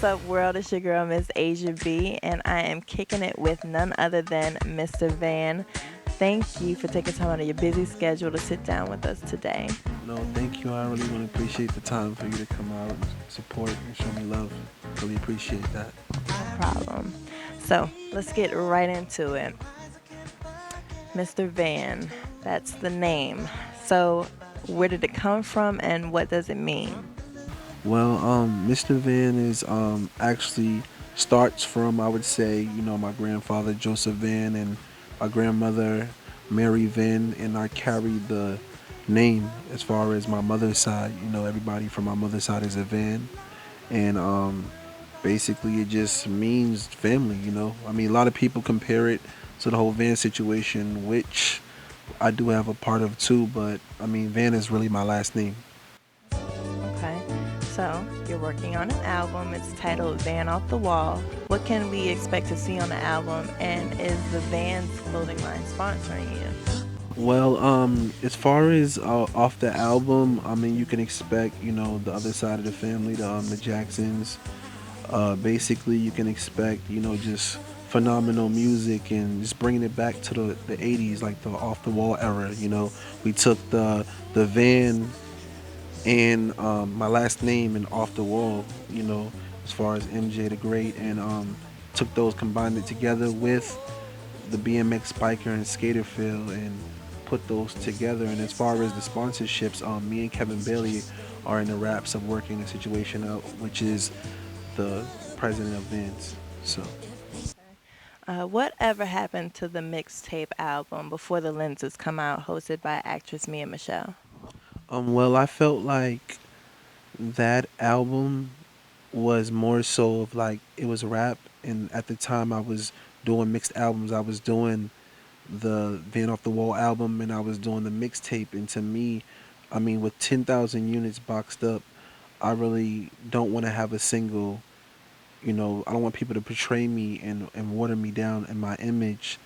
up, world? It's your girl, Miss Asia B, and I am kicking it with none other than Mr. Van. Thank you for taking time out of your busy schedule to sit down with us today. No, thank you. I really want to appreciate the time for you to come out and support and show me love. Really appreciate that. No problem. So let's get right into it. Mr. Van, that's the name. So, where did it come from and what does it mean? Well, Mr. Van is actually starts from, I would say, my grandfather Joseph Van and my grandmother Mary Van, and I carry the name as far as my mother's side. Everybody from my mother's side is a Van, and basically it just means family. I mean, a lot of people compare it to the whole Van situation, which I do have a part of too, but I mean, Van is really my last name. Okay. So, you're working on an album. It's titled Van Off the Wall. What can we expect to see on the album? And is the Vans clothing line sponsoring you? Well, as far as off the album, I mean, you can expect, the other side of the family, the Jacksons. Basically, you can expect, just phenomenal music and just bringing it back to the 80s, like the off the wall era. We took the Van and my last name and off the wall, as far as MJ the Great, and took those, combined it together with the BMX biker and skater feel, and put those together. And as far as the sponsorships, me and Kevin Bailey are in the wraps of working the situation out, which is the president of Vans. So, Whatever happened to the mixtape album Before the Lenses come out, hosted by actress Mia Michelle? well, I felt like that album was more so of like it was rap, and at the time I was doing mixed albums. I was doing the Van Off the Wall album, and I was doing the mixtape. And to me, I mean, with 10,000 units boxed up, I really don't want to have a single. I don't want people to portray me and water me down in my image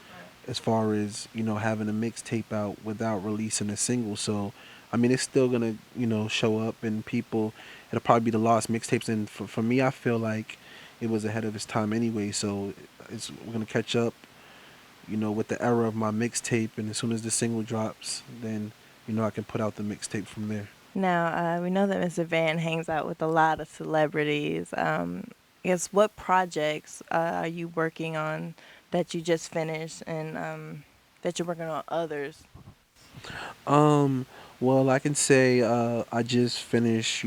as far as, having a mixtape out without releasing a single. So, I mean, it's still going to, show up, and people, it'll probably be the lost mixtapes. And for me, I feel like it was ahead of its time anyway. So, we're going to catch up, with the era of my mixtape. And as soon as the single drops, then, I can put out the mixtape from there. Now, we know that Mr. Van hangs out with a lot of celebrities. I guess what projects are you working on that you just finished and that you're working on others? Um, well, I can say I just finished,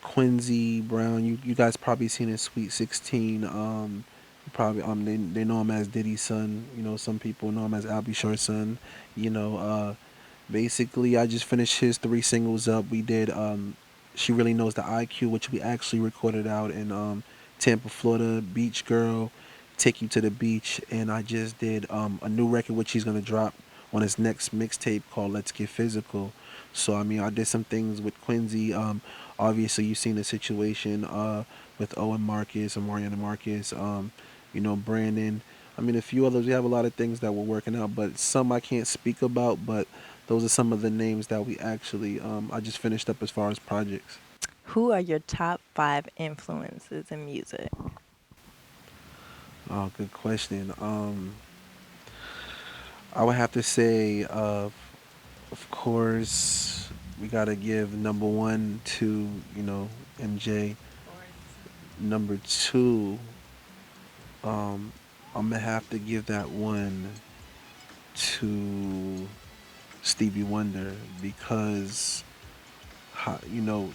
Quincy Brown. You guys probably seen his Sweet 16. Probably they know him as Diddy's son. Some people know him as Albie Short's son. You know, basically I just finished his three singles up. We did She Really Knows the IQ, which we actually recorded out in Tampa, Florida. Beach Girl, Take You to the Beach, and I just did a new record which he's gonna drop on his next mixtape called Let's Get Physical. So I mean, I did some things with Quincy. Obviously, you've seen the situation with Owen Marcus and Mariana Marcus. Brandon. I mean, a few others. We have a lot of things that we're working out, but some I can't speak about. But those are some of the names that we actually I just finished up as far as projects. Who are your top five influences in music? Oh, good question. I would have to say, of course, we gotta give number one to MJ. Number two, I'm gonna have to give that one to Stevie Wonder because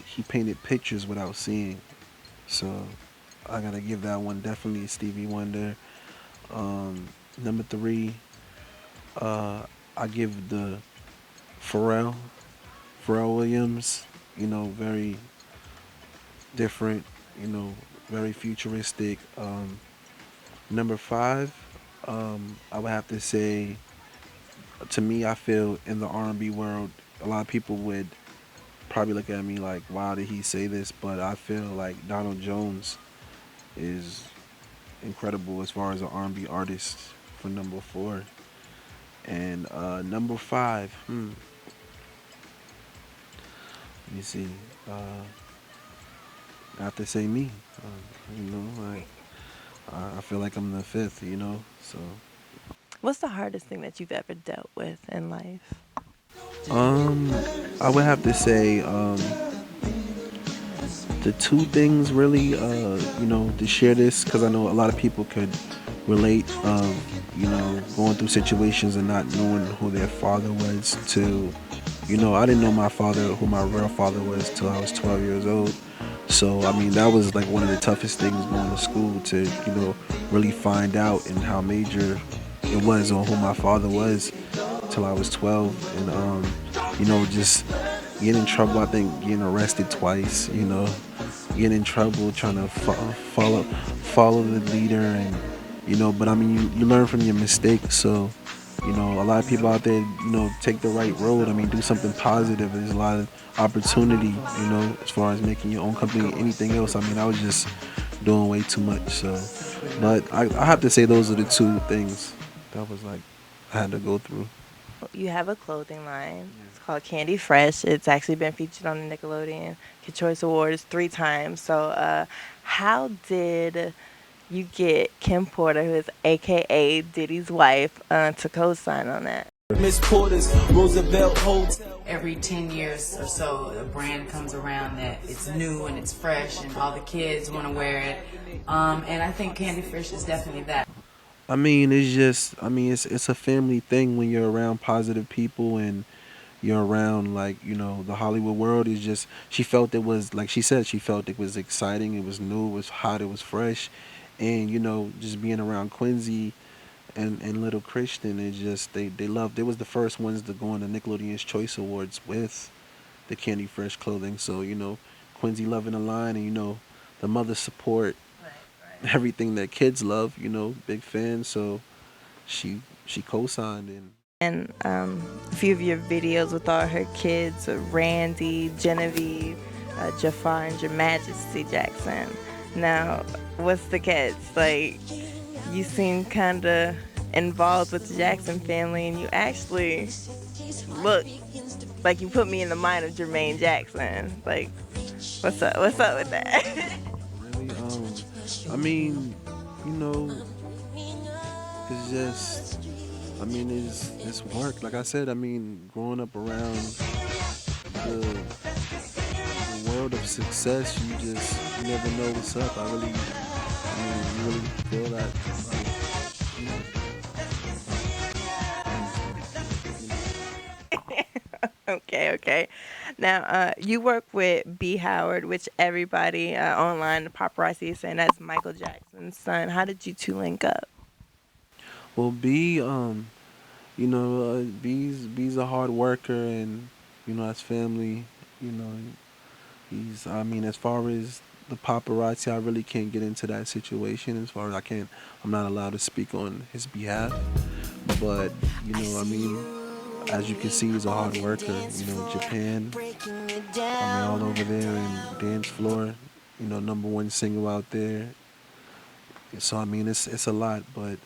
he painted pictures without seeing. So I gotta give that one definitely Stevie Wonder. Number three, I give the Pharrell, Pharrell Williams. Very different. Very futuristic. Number five, I would have to say, to me, I feel in the R&B world, a lot of people would probably look at me like, "Wow, did he say this?" But I feel like Donald Jones is incredible as far as an R&B artist for number four. And number five, let me see. I have to say me. Like I feel like I'm the fifth. So What's the hardest thing that you've ever dealt with in life? um, I would have to say the two things really to share this because I know a lot of people could relate of going through situations and not knowing who their father was to I didn't know my father who my real father was till I was 12 years old. So I mean that was like one of the toughest things going to school to really find out and how major it was on who my father was till I was 12. And just getting in trouble. I think getting arrested twice. Getting in trouble trying to follow the leader. And but I mean you learn from your mistakes. So a lot of people out there take the right road. I mean do something positive. There's a lot of opportunity as far as making your own company, anything else. I mean I was just doing way too much. So but I have to say those are the two things that was like I had to go through. You have a clothing line. It's called Candy Fresh. It's actually been featured on the Nickelodeon Kid Choice Awards 3 times. So, how did you get Kim Porter, who is AKA Diddy's wife, to co-sign on that? Miss Porter's Roosevelt Hotel. Every 10 years or so, a brand comes around that it's new and it's fresh, and all the kids want to wear it. And I think Candy Fresh is definitely that. I mean, it's just, I mean, it's a family thing when you're around positive people and you're around like the Hollywood world. Is just she felt it was like she said she felt it was exciting, it was new, it was hot, it was fresh, and just being around Quincy and little Christian, it just they loved. They was the first ones to go on the Nickelodeon's Choice Awards with the Candy Fresh clothing. So Quincy loving the line, and the mother support everything that kids love. Big fan. So she co-signed and And a few of your videos with all her kids, Randy, Genevieve, Jafar, and Your Majesty Jackson. Now, what's the catch? Like, you seem kind of involved with the Jackson family, and you actually look like you put me in the mind of Jermaine Jackson. Like, what's up? What's up with that? really I mean you know it's just I mean it's work. Like I said, I mean growing up around the world of success, you never know what's up. I mean you really feel that like, Okay, okay. Now, you work with B. Howard, which everybody online, the paparazzi is saying that's Michael Jackson's son. How did you two link up? well B B's a hard worker, and as family, you know I mean, as far as the paparazzi, I really can't get into that situation. As far as I'm not allowed to speak on his behalf. But I mean, as you can see, he's a hard worker. Japan, I mean, all over there and dance floor. Number one single out there. So I mean, it's a lot, but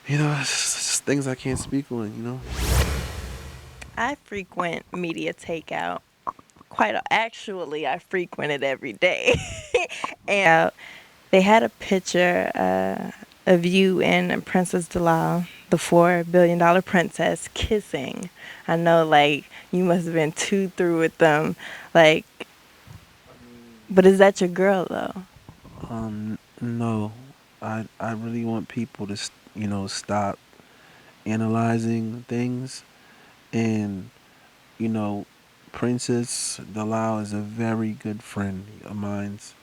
it's just things I can't speak on. I frequent Media Takeout actually, I frequent it every day. And they had a picture of you and Princess Dalal, the $4 billion princess, kissing. I know, like, you must have been too through with them. Like, but is that your girl, though? No, I really want people to stop analyzing things. And you know, Princess Dalal is a very good friend of mine's,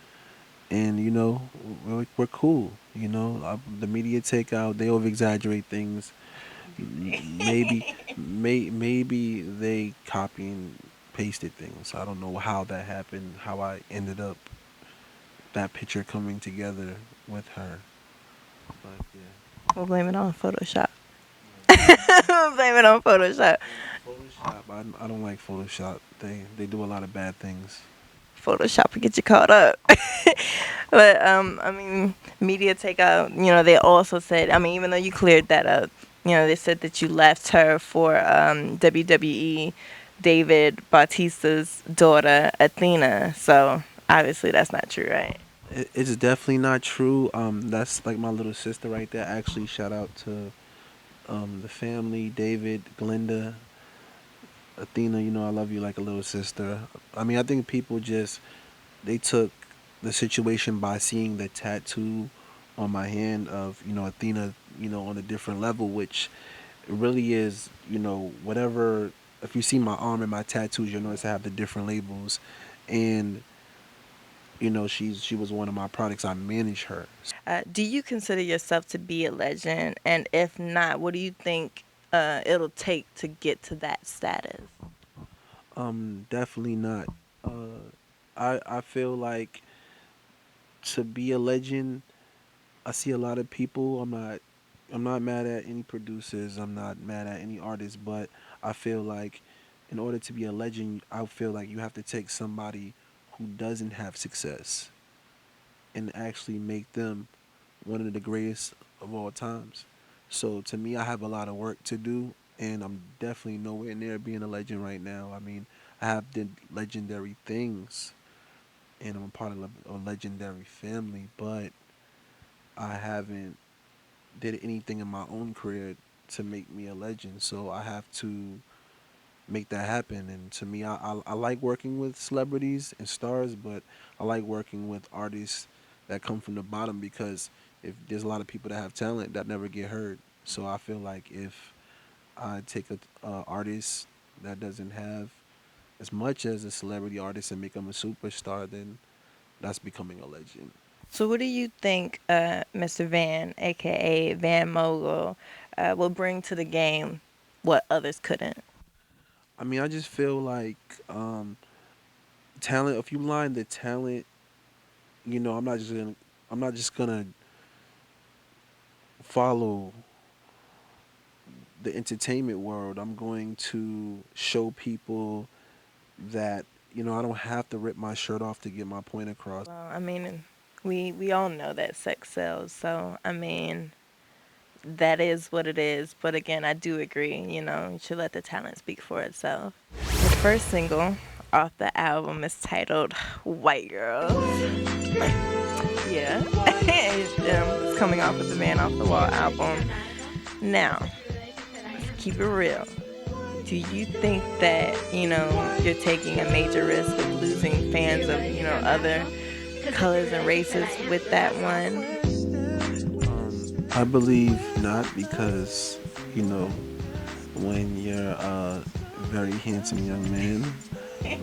and we're cool. The media take out, they over exaggerate things. Maybe they copy and pasted things. I don't know how that happened, how I ended up that picture coming together with her. But yeah. We'll blame it on Photoshop. Yeah. We'll blame it on Photoshop. Photoshop. I don't like Photoshop. They do a lot of bad things. Photoshop will get you caught up. But I mean, media takeout. They also said. I mean, even though you cleared that up, they said that you left her for WWE David Bautista's daughter Athena. So Obviously, that's not true, right? It's definitely not true. That's like my little sister right there. Actually, shout out to the family, David, Glenda, Athena. You know, I love you like a little sister. I mean, I think people just they took the situation by seeing the tattoo on my hand of Athena, on a different level, which it really is, whatever. If you see my arm and my tattoos, you'll notice I have the different labels, and she was one of my products. I manage her. Do you consider yourself to be a legend? And if not, what do you think it'll take to get to that status? Definitely not. I feel like to be a legend, I see a lot of people. I'm not mad at any producers. I'm not mad at any artists, but I feel like in order to be a legend, I feel like you have to take somebody who doesn't have success and actually make them one of the greatest of all times. So to me, I have a lot of work to do, and I'm definitely nowhere near being a legend right now. I mean, I have did legendary things, and I'm a part of a legendary family, but I haven't did anything in my own career to make me a legend. So I have to make that happen. And to me, I like working with celebrities and stars, but I like working with artists that come from the bottom because if there's a lot of people that have talent that never get heard. So I feel like if I take a artist that doesn't have as much as a celebrity artist and make them a superstar, then that's becoming a legend. So, what do you think Mr. Van, aka Van Mogul, will bring to the game what others couldn't? I mean, I just feel like talent. If you line the talent, I'm not just gonna follow the entertainment world. I'm going to show people that I don't have to rip my shirt off to get my point across. Well, I mean, we all know that sex sells. So, I mean, that is what it is. But again, I do agree. You should let the talent speak for itself. The first single off the album is titled "White Girls." Yeah, it's coming off of the Man Off the Wall album. Now, let's keep it real. Do you think that you're taking a major risk of losing fans of other colors and races with that one? I believe not because you know when you're a very handsome young man,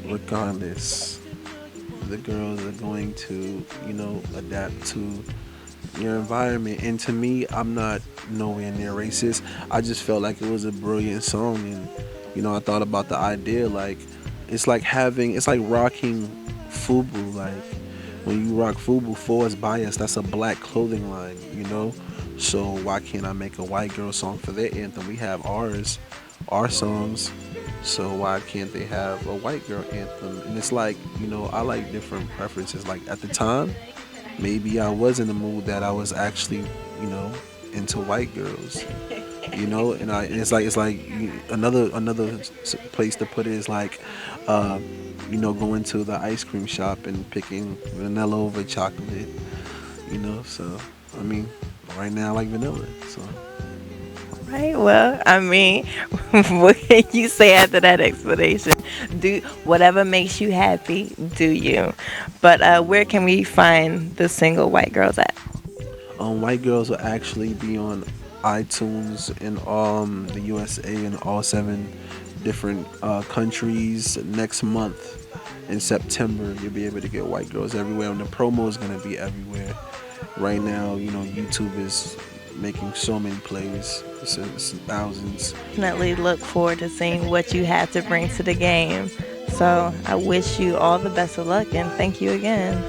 regardless, the girls are going to adapt to your environment. And to me, I'm not nowhere near racist. I just felt like it was a brilliant song, and I thought about the idea like it's like rocking FUBU. Like when you rock FUBU, for us bias, that's a black clothing line, So why can't I make a white girl song for their anthem? We have ours, our songs. So why can't they have a white girl anthem? And it's like, I like different preferences. Like at the time, maybe I was in the mood that I was actually, you know, into white girls, and it's like another place to put it is like, uh, going to the ice cream shop and picking vanilla over chocolate, So I mean, right now I like vanilla, so. Right. Well, I mean, what can you say after that explanation? Do whatever makes you happy. Do you? But where can we find the single "White Girls" at? White girls will actually be on iTunes in the USA and all seven different countries next month. In September, you'll be able to get white girls everywhere, and the promo is gonna be everywhere. Right now, YouTube is making so many plays, it's thousands. Definitely look forward to seeing what you have to bring to the game. So I wish you all the best of luck and thank you again.